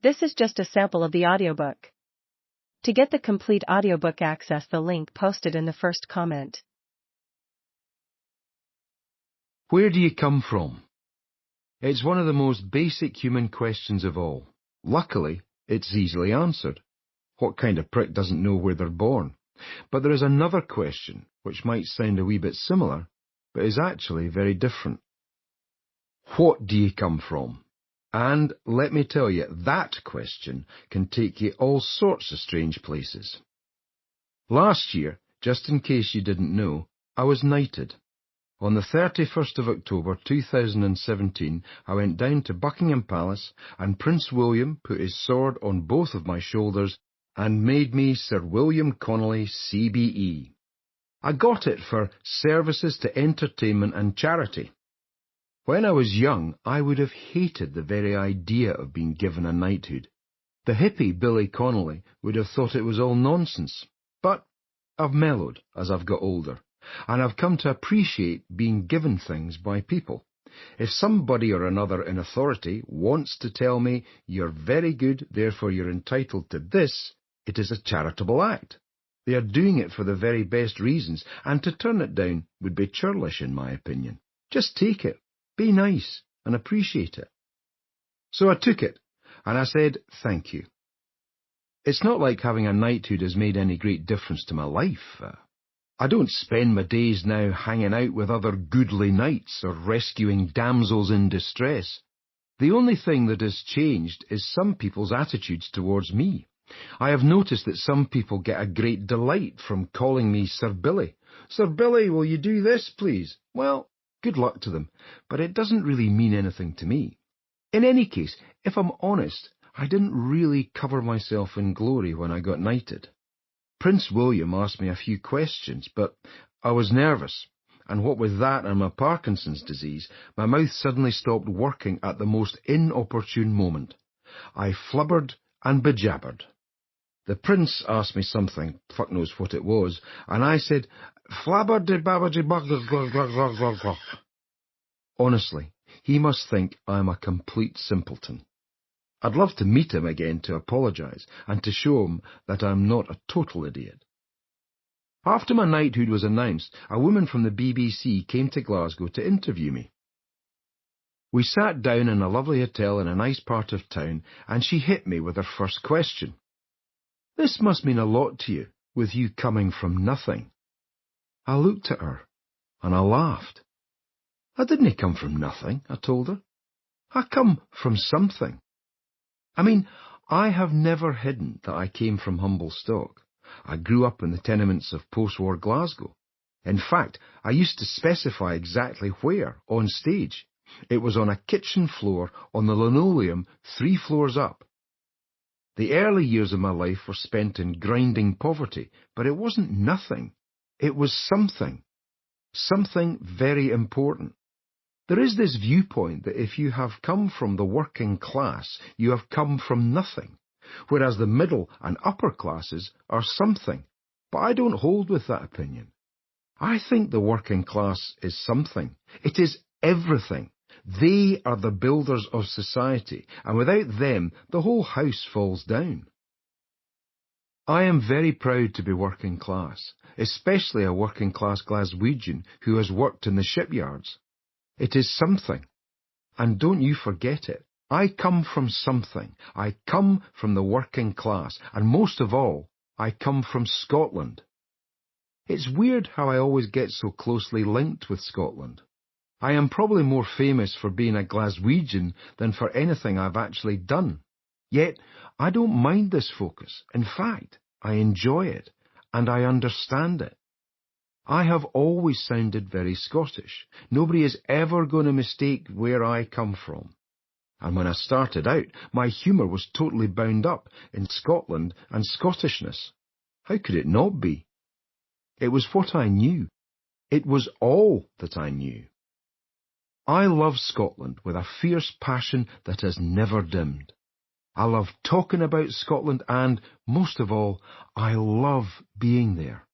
This is just a sample of the audiobook. To get the complete audiobook, access the link posted in the first comment. Where do you come from? It's one of the most basic human questions of all. Luckily, it's easily answered. What kind of prick doesn't know where they're born? But there is another question, which might sound a wee bit similar, but is actually very different. What do you come from? And let me tell you, that question can take you all sorts of strange places. Last year, just in case you didn't know, I was knighted. On the 31st of October 2017, I went down to Buckingham Palace and Prince William put his sword on both of my shoulders and made me Sir William Connolly, CBE. I got it for services to entertainment and charity. When I was young, I would have hated the very idea of being given a knighthood. The hippie Billy Connolly would have thought it was all nonsense. But I've mellowed as I've got older, and I've come to appreciate being given things by people. If somebody or another in authority wants to tell me, "You're very good, therefore you're entitled to this," it is a charitable act. They are doing it for the very best reasons, and to turn it down would be churlish in my opinion. Just take it. Be nice and appreciate it. So I took it, and I said thank you. It's not like having a knighthood has made any great difference to my life. I don't spend my days now hanging out with other goodly knights or rescuing damsels in distress. The only thing that has changed is some people's attitudes towards me. I have noticed that some people get a great delight from calling me Sir Billy. "Sir Billy, will you do this, please?" Well, good luck to them, but it doesn't really mean anything to me. In any case, if I'm honest, I didn't really cover myself in glory when I got knighted. Prince William asked me a few questions, but I was nervous, and what with that and my Parkinson's disease, my mouth suddenly stopped working at the most inopportune moment. I flubbered and bejabbered. The prince asked me something, fuck knows what it was, and I said, "Flabberdy-babberdy-bugger." Honestly, he must think I'm a complete simpleton. I'd love to meet him again to apologise and to show him that I'm not a total idiot. After my knighthood was announced, a woman from the BBC came to Glasgow to interview me. We sat down in a lovely hotel in a nice part of town, and she hit me with her first question. "This must mean a lot to you, with you coming from nothing." I looked at her, and I laughed. "I didn't come from nothing," I told her. "I come from something. I mean, I have never hidden that I came from humble stock. I grew up in the tenements of post-war Glasgow. In fact, I used to specify exactly where, on stage. It was on a kitchen floor on the linoleum 3 floors up. The early years of my life were spent in grinding poverty, but it wasn't nothing. It was something. Something very important. There is this viewpoint that if you have come from the working class, you have come from nothing, whereas the middle and upper classes are something. But I don't hold with that opinion. I think the working class is something. It is everything. They are the builders of society, and without them, the whole house falls down. I am very proud to be working class, especially a working class Glaswegian who has worked in the shipyards. It is something, and don't you forget it. I come from something. I come from the working class, and most of all, I come from Scotland. It's weird how I always get so closely linked with Scotland. I am probably more famous for being a Glaswegian than for anything I've actually done. Yet, I don't mind this focus. In fact, I enjoy it, and I understand it. I have always sounded very Scottish. Nobody is ever going to mistake where I come from. And when I started out, my humour was totally bound up in Scotland and Scottishness. How could it not be? It was what I knew. It was all that I knew. I love Scotland with a fierce passion that has never dimmed. I love talking about Scotland and, most of all, I love being there.